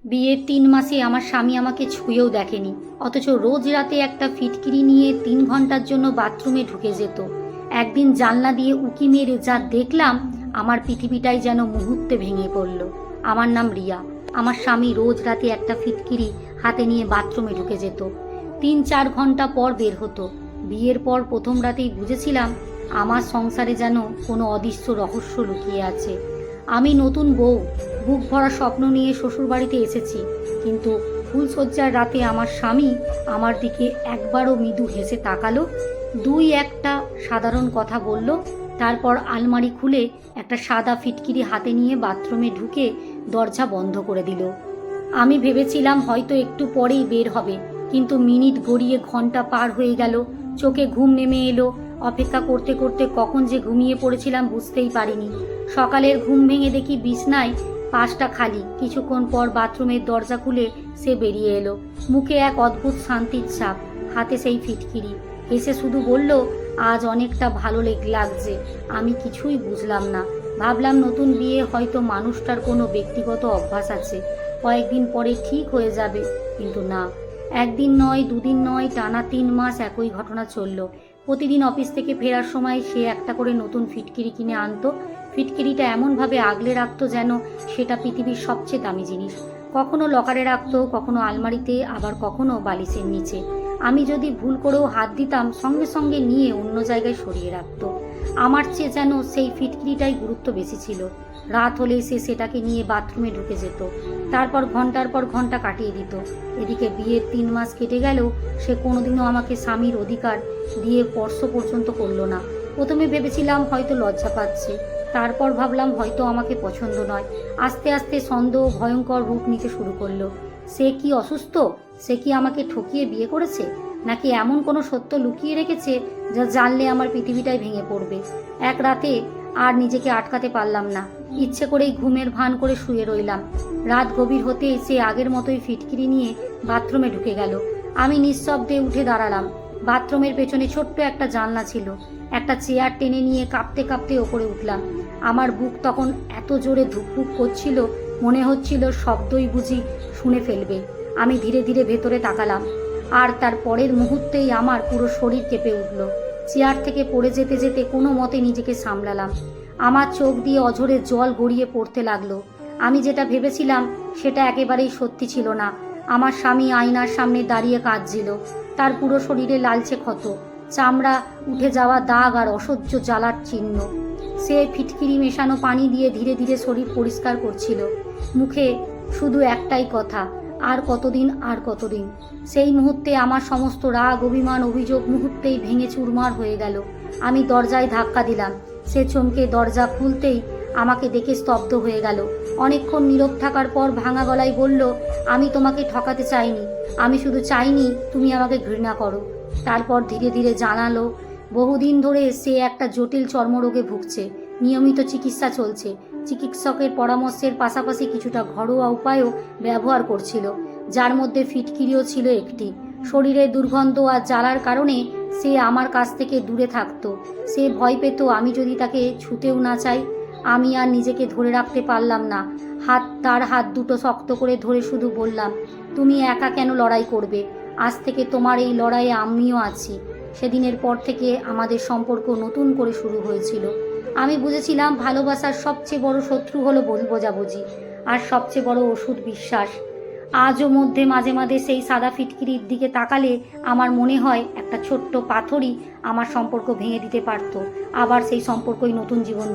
বিয়ের ৩ মাসে আমার স্বামী আমাকে ছুঁয়েও দেখেনি, অথচ রোজ রাতে একটা ফিটকিরি নিয়ে ৩ ঘন্টার জন্য বাথরুমে ঢুকে যেত। একদিন জানলা দিয়ে উঁকি মেরে যা দেখলাম, আমার পৃথিবীটাই যেন মুহূর্তে ভেঙে পড়ল। আমার নাম রিয়া। আমার স্বামী রোজ রাতে একটা ফিটকিরি হাতে নিয়ে বাথরুমে ঢুকে যেত, ৩-৪ ঘন্টা পর বের হতো। বিয়ের পর প্রথম রাতেই বুঝেছিলাম আমার সংসারে যেন কোনো অদৃশ্য রহস্য লুকিয়ে আছে। আমি নতুন বউ, বুক ভরা স্বপ্ন নিয়ে শ্বশুরবাড়িতে এসেছি, কিন্তু ফুলশয্যার রাতে আমার স্বামী আমার দিকে একবারও মৃদু হেসে তাকালো, দুই একটা সাধারণ কথা বলল, তারপর আলমারি খুলে একটা সাদা ফিটকিরি হাতে নিয়ে বাথরুমে ঢুকে দরজা বন্ধ করে দিল। আমি ভেবেছিলাম হয়তো একটু পরেই বের হবে, কিন্তু মিনিট গড়িয়ে ঘন্টা পার হয়ে গেল। চোখে ঘুম নেমে এলো। অপেক্ষা করতে করতে কখন যে ঘুমিয়ে পড়েছিলাম বুঝতেই পারিনি। সকালের ঘুম ভেঙে দেখি বিছনায় পাশটা খালি। কিছুক্ষণ পর বাথরুমের দরজা খুলে সে বেরিয়ে এলো, মুখে এক অদ্ভুত শান্তির ছাপ, হাতে সেই ফিটকিরি। হেসে শুধু বলল, আজ অনেকটা ভালো লাগছে। আমি কিছুই বুঝলাম না। ভাবলাম নতুন বিয়ে, হয়তো মানুষটার কোনো ব্যক্তিগত অভ্যাস আছে, কয়েকদিন পরে ঠিক হয়ে যাবে। কিন্তু না, একদিন নয়, দুদিন নয়, টানা 3 মাস একই ঘটনা চলল। প্রতিদিন অফিস থেকে ফেরার সময় সে একটা করে নতুন ফিটকিরি কিনে আনতো। ফিটকিরিটা এমনভাবে আগলে রাখতো যেন সেটা পৃথিবীর সবচেয়ে দামি জিনিস। কখনো লকারে রাখতো, কখনো আলমারিতে, আবার কখনো বালিশের নিচে। আমি যদি ভুল করেও হাত দিতাম, সঙ্গে সঙ্গে নিয়ে অন্য জায়গায় সরিয়ে রাখতো। আমার চেয়ে যেন সেই ফিটকিরিটাই গুরুত্ব বেশি ছিল। রাত হলে সে সেটাকে নিয়ে বাথরুমে ঢুকে যেত, তারপর ঘন্টার পর ঘন্টা কাটিয়ে দিত। এদিকে বিয়ের 3 মাস কেটে গেলেও সে কোনোদিনও আমাকে স্বামীর অধিকার দিয়ে স্পর্শ পর্যন্ত করলো না। প্রথমে ভেবেছিলাম হয়তো লজ্জা পাচ্ছে, তারপর ভাবলাম হয়তো আমাকে পছন্দ নয়। আস্তে আস্তে সন্দেহ ভয়ঙ্কর রূপ নিতে শুরু করলো। সে কি অসুস্থ? সে কি আমাকে ঠকিয়ে বিয়ে করেছে, নাকি এমন কোনো সত্য লুকিয়ে রেখেছে যা জানলে আমার পৃথিবীটাই ভেঙে পড়বে? এক রাতে আর নিজেকে আটকাতে পারলাম না, ইচ্ছে করেই ঘুমের ভান করে শুয়ে রইলাম। রাত গভীর হতে সে আগের মতোই ফিটকিরি নিয়ে বাথরুমে ঢুকে গেল। আমি নিঃশব্দে উঠে দাঁড়ালাম। বাথরুমের পেছনে ছোট্ট একটা জানলা ছিল। একটা চেয়ার টেনে নিয়ে কাঁপতে কাঁপতে ওপরে উঠলাম। আমার বুক তখন এত জোরে ধুকপুক করছিল, মনে হচ্ছিল শব্দই বুঝি শুনে ফেলবে। আমি ধীরে ধীরে ভেতরে তাকালাম, আর তার পরের মুহূর্তেই আমার পুরো শরীর কেঁপে উঠল। চেয়ার থেকে পড়ে যেতে যেতে কোনো মতে নিজেকে সামলালাম। আমার চোখ দিয়ে অঝরে জল গড়িয়ে পড়তে লাগলো। আমি যেটা ভেবেছিলাম সেটা একেবারেই সত্যি ছিল না। আমার স্বামী আয়নার সামনে দাঁড়িয়ে কাঁদছিল। তার পুরো শরীরে লালচে ক্ষত, চামড়া উঠে যাওয়া দাগ আর অসহ্য জ্বালার চিহ্ন। সে ফিটকিরি মেশানো পানি দিয়ে ধীরে ধীরে শরীর পরিষ্কার করছিল। মুখে শুধু একটাই কথা, আর কতদিন, আর কতদিন। সেই মুহূর্তে আমার সমস্ত রাগ, অভিমান, অভিযোগ মুহূর্তেই ভেঙে চুরমার হয়ে গেল। আমি দরজায় ধাক্কা দিলাম। সে চমকে দরজা খুলতেই আমাকে দেখে স্তব্ধ হয়ে গেল। অনেকক্ষণ নীরব থাকার পর ভাঙা গলায় বলল, আমি তোমাকে ঠকাতে চাইনি, আমি শুধু চাইনি তুমি আমাকে ঘৃণা করো। তারপর ধীরে ধীরে জানালো, বহুদিন ধরে সে একটা জটিল চর্মরোগে ভুগছে, নিয়মিত চিকিৎসা চলছে। চিকিৎসকের পরামর্শের পাশাপাশি কিছুটা ঘরোয়া উপায়ও ব্যবহার করছিল, যার মধ্যে ফিটকিরিও ছিল একটি। শরীরের দুর্গন্ধ আর জ্বালার কারণে সে আমার কাছ থেকে দূরে থাকতো। সে ভয় পেত আমি যদি তাকে ছুতেও না চাই। আমি আর নিজেকে ধরে রাখতে পারলাম না। তার হাত দুটো শক্ত করে ধরে শুধু বললাম, তুমি একা কেন লড়াই করবে? আজ থেকে তোমার এই লড়াইয়ে আমিও আছি। সেদিনের পর থেকে আমাদের সম্পর্ক নতুন করে শুরু হয়েছিল। আমি বুঝেছিলাম ভালোবাসার সবচেয়ে বড় শত্রু হলো ভুল বোঝাবুঝি, আর সবচেয়ে বড় ওষুধ বিশ্বাস। আজও মধ্যে মাঝে মাঝে সেই সাদা ফিটকিরির দিকে তাকালে আমার মনে হয় একটা ছোট্ট পাথরই আমার সম্পর্ক ভেঙে দিতে পারত, আবার সেই সম্পর্কই নতুন জীবন